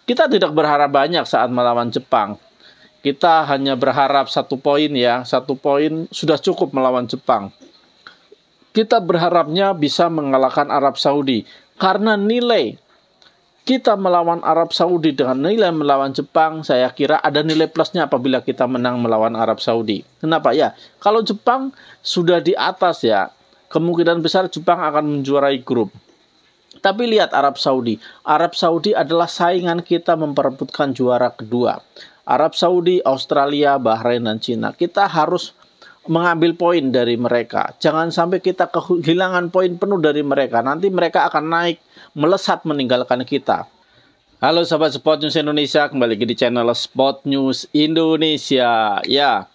kita tidak berharap banyak saat melawan Jepang. Kita hanya berharap 1 poin ya, 1 poin sudah cukup melawan Jepang. Kita berharapnya bisa mengalahkan Arab Saudi karena nilai kita melawan Arab Saudi dengan nilai melawan Jepang, saya kira ada nilai plusnya apabila kita menang melawan Arab Saudi. Kenapa ya? Kalau Jepang sudah di atas ya, kemungkinan besar Jepang akan menjuarai grup. Tapi lihat Arab Saudi. Arab Saudi adalah saingan kita memperebutkan juara kedua. Arab Saudi, Australia, Bahrain, dan Cina. Kita harus mengambil poin dari mereka. Jangan sampai kita kehilangan poin penuh dari mereka. Nanti mereka akan naik, melesat meninggalkan kita. Halo sahabat Sport News Indonesia, kembali lagi di channel Sport News Indonesia. Ya,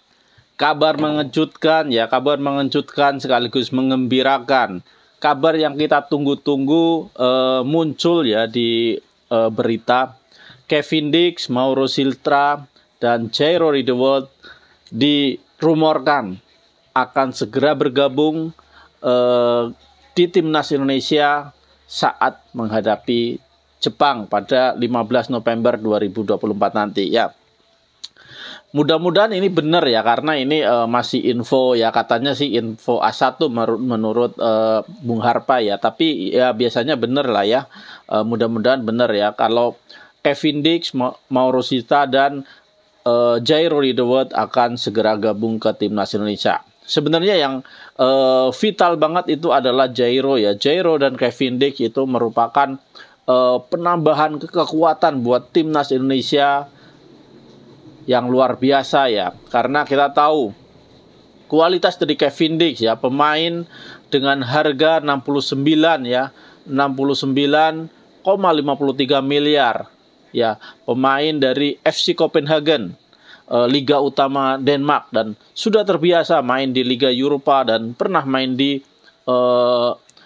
kabar mengejutkan ya, kabar mengejutkan sekaligus mengembirakan. Kabar yang kita tunggu-tunggu muncul ya di berita. Kevin Dix, Mauro Silva, dan Jairo Riedewald dirumorkan akan segera bergabung di timnas Indonesia saat menghadapi Jepang pada 15 November 2024 nanti ya. Mudah-mudahan ini benar ya, karena ini masih info ya, katanya sih info A1 menurut Bung Harpa ya, tapi ya biasanya benar lah ya. Mudah-mudahan benar ya kalau Kevin Dix, Mauro Silva, dan Jairo Riedewald akan segera gabung ke timnas Indonesia. Sebenarnya yang vital banget itu adalah Jairo ya. Jairo dan Kevin Dix itu merupakan penambahan kekuatan buat timnas Indonesia yang luar biasa ya. Karena kita tahu kualitas dari Kevin Dix ya, pemain dengan harga 69 ya, 69,53 miliar. Ya, pemain dari FC Copenhagen, Liga Utama Denmark, dan sudah terbiasa main di Liga Eropa dan pernah main di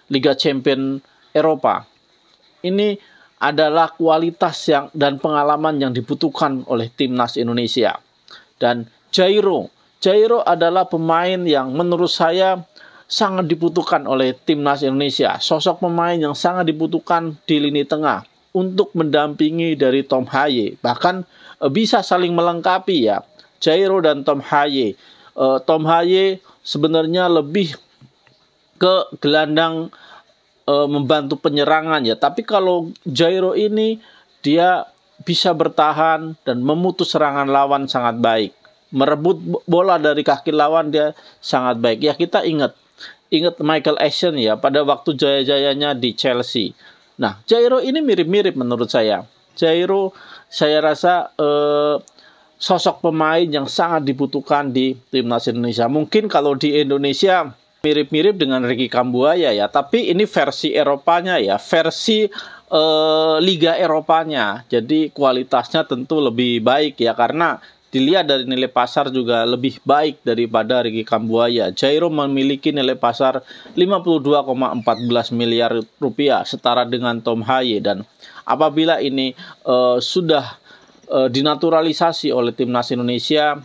Liga Champion Eropa. Ini adalah kualitas dan pengalaman yang dibutuhkan oleh timnas Indonesia. Dan Jairo adalah pemain yang menurut saya sangat dibutuhkan oleh timnas Indonesia. Sosok pemain yang sangat dibutuhkan di lini tengah untuk mendampingi dari Tom Haye, bahkan bisa saling melengkapi ya, Jairo dan Tom Haye. Tom Haye sebenarnya lebih ke gelandang membantu penyerangan ya, tapi kalau Jairo ini dia bisa bertahan dan memutus serangan lawan sangat baik, merebut bola dari kaki lawan dia sangat baik ya. Kita ingat Michael Essien ya, pada waktu jaya-jayanya di Chelsea. Nah, Jairo ini mirip-mirip menurut saya. Jairo saya rasa sosok pemain yang sangat dibutuhkan di timnas Indonesia. Mungkin kalau di Indonesia mirip-mirip dengan Ricky Kambuaya ya, tapi ini versi Eropanya ya, versi Liga Eropanya. Jadi kualitasnya tentu lebih baik ya, karena dilihat dari nilai pasar juga lebih baik daripada Ricky Kambuaya. Jairo memiliki nilai pasar 52,14 miliar rupiah, setara dengan Tom Haye. Dan apabila ini sudah dinaturalisasi oleh timnas Indonesia,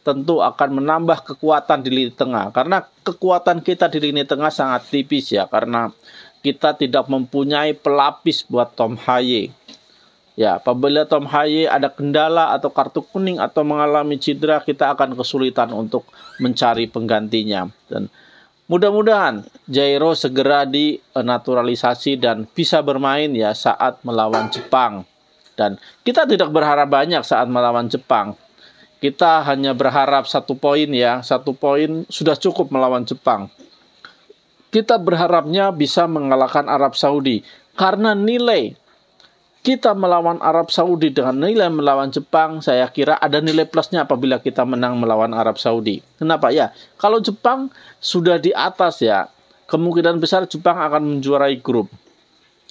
tentu akan menambah kekuatan di lini tengah. Karena kekuatan kita di lini tengah sangat tipis ya, karena kita tidak mempunyai pelapis buat Tom Haye. Ya, apabila Tom Haye ada kendala atau kartu kuning atau mengalami cedera, kita akan kesulitan untuk mencari penggantinya. Dan mudah-mudahan Jairo segera dinaturalisasi dan bisa bermain ya saat melawan Jepang. Dan kita tidak berharap banyak saat melawan Jepang. Kita hanya berharap 1 poin ya, 1 poin sudah cukup melawan Jepang. Kita berharapnya bisa mengalahkan Arab Saudi karena nilai kita melawan Arab Saudi dengan nilai melawan Jepang, saya kira ada nilai plusnya apabila kita menang melawan Arab Saudi. Kenapa ya? Kalau Jepang sudah di atas ya, kemungkinan besar Jepang akan menjuarai grup.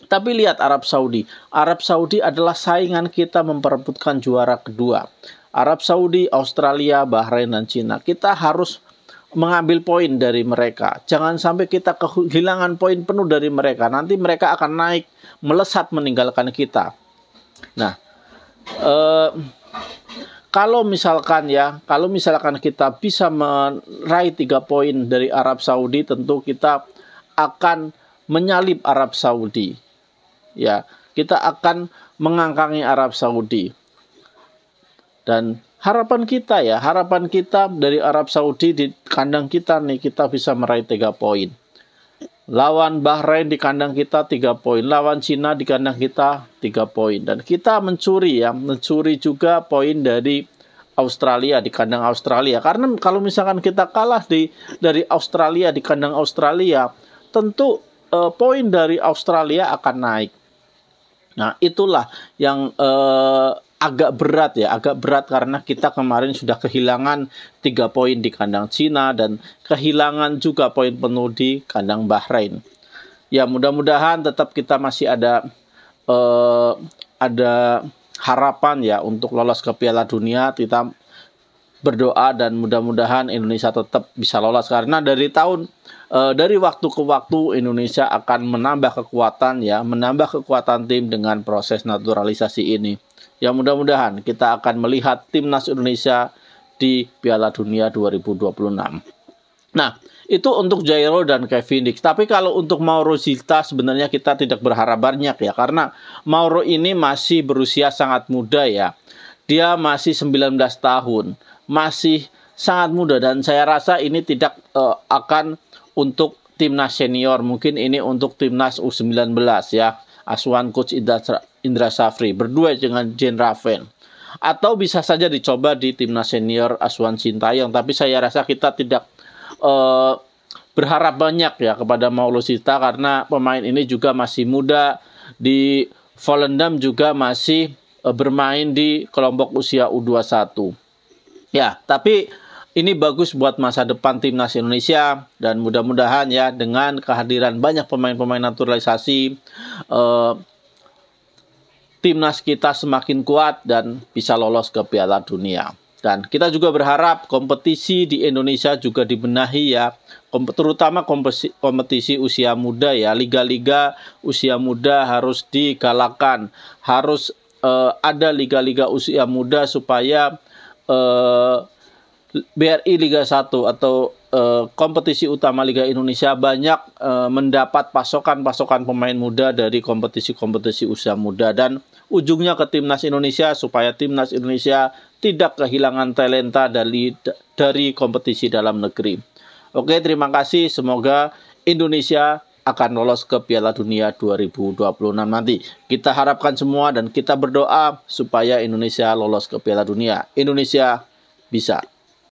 Tapi lihat Arab Saudi. Arab Saudi adalah saingan kita memperebutkan juara kedua. Arab Saudi, Australia, Bahrain, dan Cina. Kita harus mengambil poin dari mereka. Jangan sampai kita kehilangan poin penuh dari mereka. Nanti mereka akan naik, melesat meninggalkan kita. Nah, kalau misalkan kita bisa meraih 3 poin dari Arab Saudi, tentu kita akan menyalip Arab Saudi. Ya, kita akan mengangkangi Arab Saudi. Dan harapan kita dari Arab Saudi di kandang kita nih, kita bisa meraih 3 poin. Lawan Bahrain di kandang kita 3 poin, lawan Cina di kandang kita 3 poin. Dan kita mencuri juga poin dari Australia di kandang Australia. Karena kalau misalkan kita kalah dari Australia di kandang Australia, tentu poin dari Australia akan naik. Nah, itulah yang agak berat karena kita kemarin sudah kehilangan 3 poin di kandang Cina dan kehilangan juga poin penuh di kandang Bahrain. Ya, mudah-mudahan tetap kita masih ada harapan ya untuk lolos ke Piala Dunia. Kita berdoa dan mudah-mudahan Indonesia tetap bisa lolos, karena dari waktu ke waktu Indonesia akan menambah kekuatan tim dengan proses naturalisasi ini. Ya, mudah-mudahan kita akan melihat timnas Indonesia di Piala Dunia 2026. Nah, itu untuk Jairo dan Kevin Dix. Tapi kalau untuk Mauro Zita sebenarnya kita tidak berharap banyak ya, karena Mauro ini masih berusia sangat muda ya. Dia masih 19 tahun, masih sangat muda, dan saya rasa ini tidak akan untuk timnas senior. Mungkin ini untuk timnas U19 ya. Asuhan Coach Indra Safri berdua dengan Jean Rafael. Atau bisa saja dicoba di timnas senior asuhan Sintayong, tapi saya rasa kita tidak berharap banyak ya kepada Mauro Zita, karena pemain ini juga masih muda. Di Volendam juga masih bermain di kelompok usia U21. Ya, tapi ini bagus buat masa depan timnas Indonesia, dan mudah-mudahan ya dengan kehadiran banyak pemain-pemain naturalisasi, timnas kita semakin kuat dan bisa lolos ke Piala Dunia. Dan kita juga berharap kompetisi di Indonesia juga dibenahi ya, terutama kompetisi usia muda ya. Liga-liga usia muda harus digalakkan, harus ada liga-liga usia muda supaya BRI Liga 1 atau kompetisi utama Liga Indonesia banyak mendapat pasokan-pasokan pemain muda dari kompetisi-kompetisi usia muda, dan ujungnya ke timnas Indonesia supaya timnas Indonesia tidak kehilangan talenta dari kompetisi dalam negeri. Oke, terima kasih. Semoga Indonesia akan lolos ke Piala Dunia 2026 nanti. Kita harapkan semua dan kita berdoa supaya Indonesia lolos ke Piala Dunia. Indonesia bisa.